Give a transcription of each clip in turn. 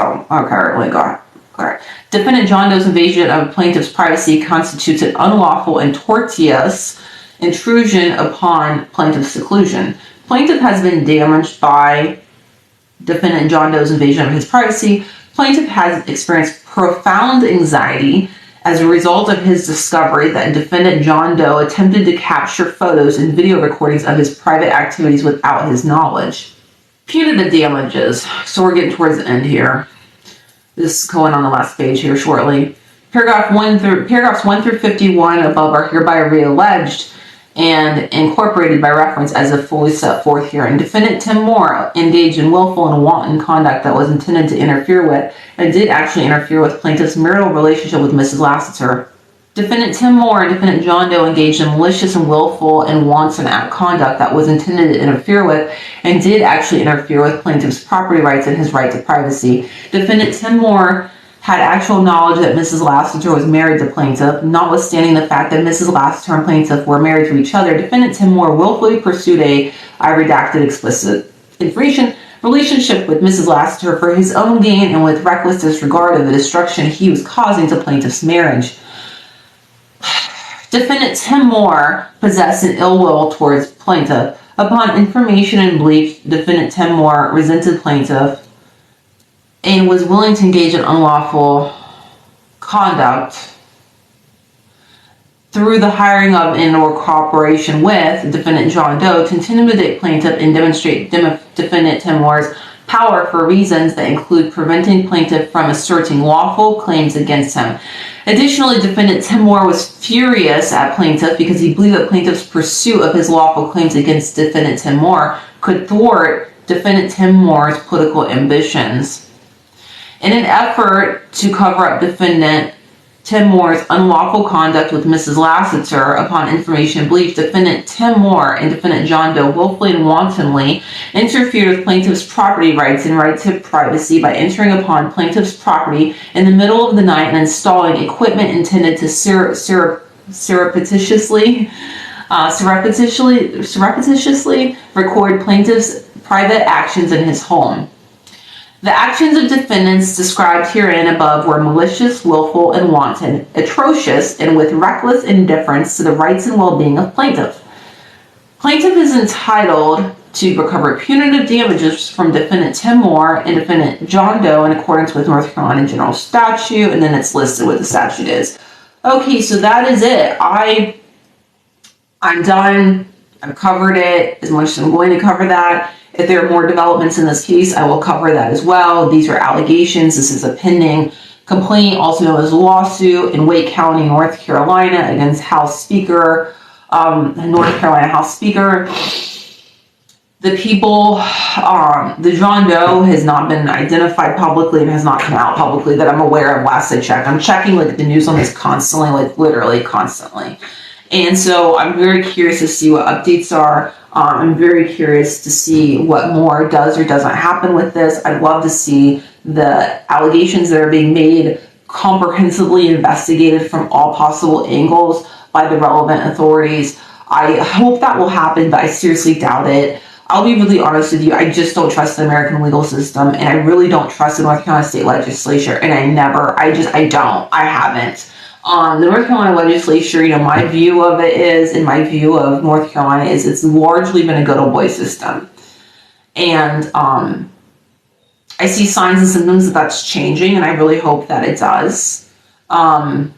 Oh, okay, let me go. Alright. Defendant John Doe's invasion of plaintiff's privacy constitutes an unlawful and tortious intrusion upon plaintiff's seclusion. Plaintiff has been damaged by defendant John Doe's invasion of his privacy. Plaintiff has experienced profound anxiety as a result of his discovery that defendant John Doe attempted to capture photos and video recordings of his private activities without his knowledge. Punitive damages. So we're getting towards the end here. This is going on the last page here shortly. Paragraphs 1 through 51 above are hereby realleged and incorporated by reference as if fully set forth here. And defendant Tim Moore engaged in willful and wanton conduct that was intended to interfere with and did actually interfere with plaintiff's marital relationship with Mrs. Lassiter. Defendant Tim Moore and defendant John Doe engaged in malicious and willful and wanton conduct that was intended to interfere with and did actually interfere with plaintiff's property rights and his right to privacy. Defendant Tim Moore had actual knowledge that Mrs. Lassiter was married to plaintiff, notwithstanding the fact that Mrs. Lassiter and plaintiff were married to each other. Defendant Tim Moore willfully pursued a redacted explicit information relationship with Mrs. Lassiter for his own gain and with reckless disregard of the destruction he was causing to plaintiff's marriage. Defendant Tim Moore possessed an ill will towards plaintiff. Upon information and belief, defendant Tim Moore resented plaintiff and was willing to engage in unlawful conduct through the hiring of and or cooperation with defendant John Doe to intimidate plaintiff and demonstrate defendant Tim Moore's power for reasons that include preventing plaintiff from asserting lawful claims against him. Additionally, defendant Tim Moore was furious at plaintiff because he believed that plaintiff's pursuit of his lawful claims against defendant Tim Moore could thwart defendant Tim Moore's political ambitions. In an effort to cover up defendant Tim Moore's unlawful conduct with Mrs. Lassiter, upon information and belief, defendant Tim Moore and defendant John Doe willfully and wantonly interfered with plaintiff's property rights and right to privacy by entering upon plaintiff's property in the middle of the night and installing equipment intended to surreptitiously record plaintiff's private actions in his home. The actions of defendants described herein above were malicious, willful, and wanton, atrocious, and with reckless indifference to the rights and well-being of plaintiff. Plaintiff is entitled to recover punitive damages from defendant Tim Moore and defendant John Doe in accordance with North Carolina General Statute, and then it's listed what the statute is. Okay, so that is it. I'm done. I've covered it as much as I'm going to cover that. If there are more developments in this case, I will cover that as well. These are allegations. This is a pending complaint, also known as a lawsuit in Wake County, North Carolina, against House Speaker, North Carolina House Speaker. The people, the John Doe has not been identified publicly and has not come out publicly that I'm aware of last I checked. I'm checking like the news on this constantly, like literally constantly. And so I'm very curious to see what updates are. I'm very curious to see what more does or doesn't happen with this. I'd love to see the allegations that are being made comprehensively investigated from all possible angles by the relevant authorities. I hope that will happen, but I seriously doubt it. I'll be really honest with you. I just don't trust the American legal system, and I really don't trust the North Carolina state legislature, and I haven't. The North Carolina legislature, my view of it is, and my view of North Carolina is, it's largely been a good old boy system. And I see signs and symptoms that that's changing, and I really hope that it does. To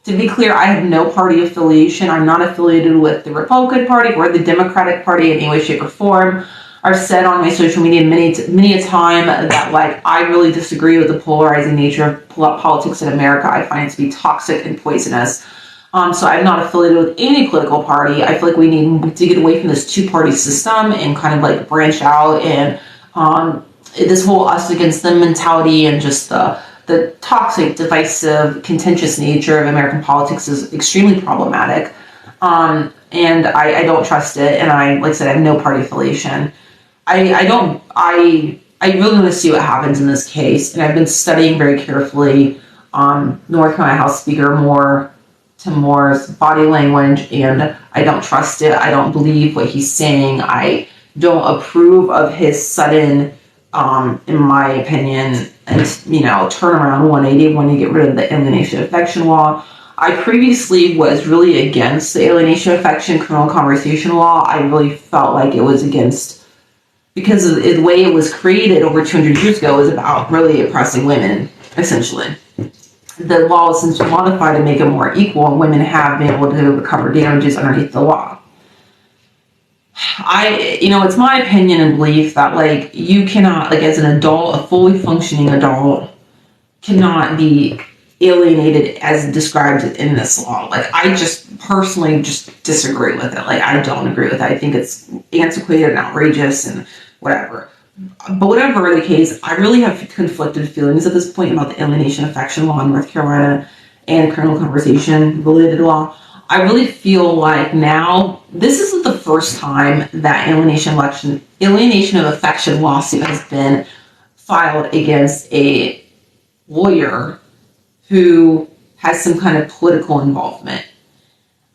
be clear, I have no party affiliation. I'm not affiliated with the Republican Party or the Democratic Party in any way, shape, or form. I've said on my social media many a time that I really disagree with the polarizing nature of politics in America. I find it to be toxic and poisonous. So I'm not affiliated with any political party. I feel like we need to get away from this two-party system and kind of branch out, and this whole us against them mentality and just the toxic, divisive, contentious nature of American politics is extremely problematic. And I don't trust it. And like I said, I have no party affiliation. I really want to see what happens in this case, and I've been studying very carefully North Carolina House Speaker Tim Moore's body language, and I don't trust it. I don't believe what he's saying. I don't approve of his sudden, in my opinion, and turn around 180 when you get rid of the alienation affection law. I previously was really against the alienation affection criminal conversation law. I really felt like it was against, because of the way it was created over 200 years ago, was about really oppressing women, essentially. The law was since modified to make it more equal, and women have been able to recover damages underneath the law. It's my opinion and belief that, like, you cannot, like, as an adult, a fully functioning adult, cannot be alienated as described in this law. Like, I just personally just disagree with it. Like, I don't agree with it. I think it's antiquated and outrageous and whatever. But whatever the case, I really have conflicted feelings at this point about the alienation affection law in North Carolina and criminal conversation related law. I really feel like now, this isn't the first time that alienation of affection lawsuit has been filed against a lawyer who has some kind of political involvement.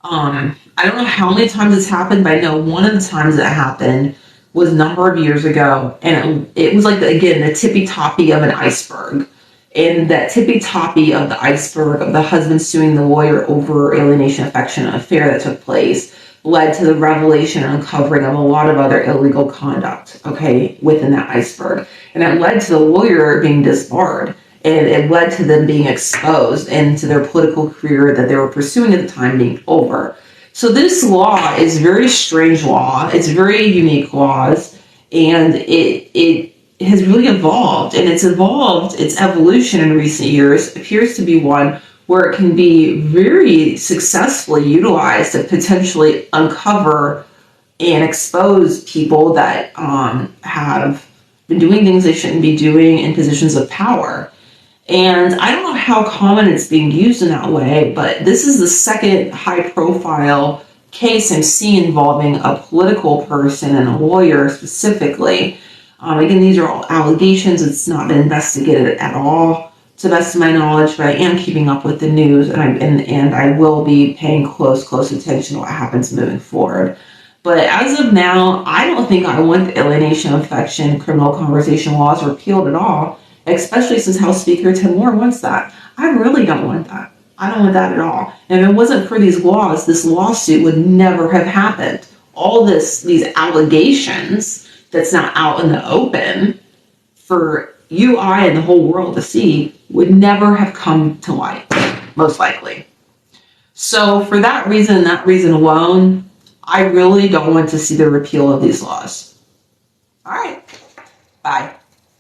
I don't know how many times it's happened, but I know one of the times that happened was a number of years ago, and it was like, again, the tippy-toppy of an iceberg. And that tippy-toppy of the iceberg of the husband suing the lawyer over alienation affection affair that took place led to the revelation and uncovering of a lot of other illegal conduct, okay, within that iceberg. And it led to the lawyer being disbarred, and it led to them being exposed and to their political career that they were pursuing at the time being over. So this law is very strange law. It's very unique laws, and it has really evolved, and its evolution in recent years appears to be one where it can be very successfully utilized to potentially uncover and expose people that have been doing things they shouldn't be doing in positions of power. And I don't know how common it's being used in that way, but this is the second high-profile case I'm seeing involving a political person and a lawyer specifically. Again, these are all allegations. It's not been investigated at all, to the best of my knowledge, but I am keeping up with the news, and I will be paying close attention to what happens moving forward. But as of now, I don't think I want the alienation of affection criminal conversation laws repealed at all, especially since House Speaker Tim Moore wants that. I really don't want that. I don't want that at all. And if it wasn't for these laws, this lawsuit would never have happened. All these allegations that's not out in the open for you, I, and the whole world to see would never have come to light, most likely. So for that reason alone, I really don't want to see the repeal of these laws. All right. Bye.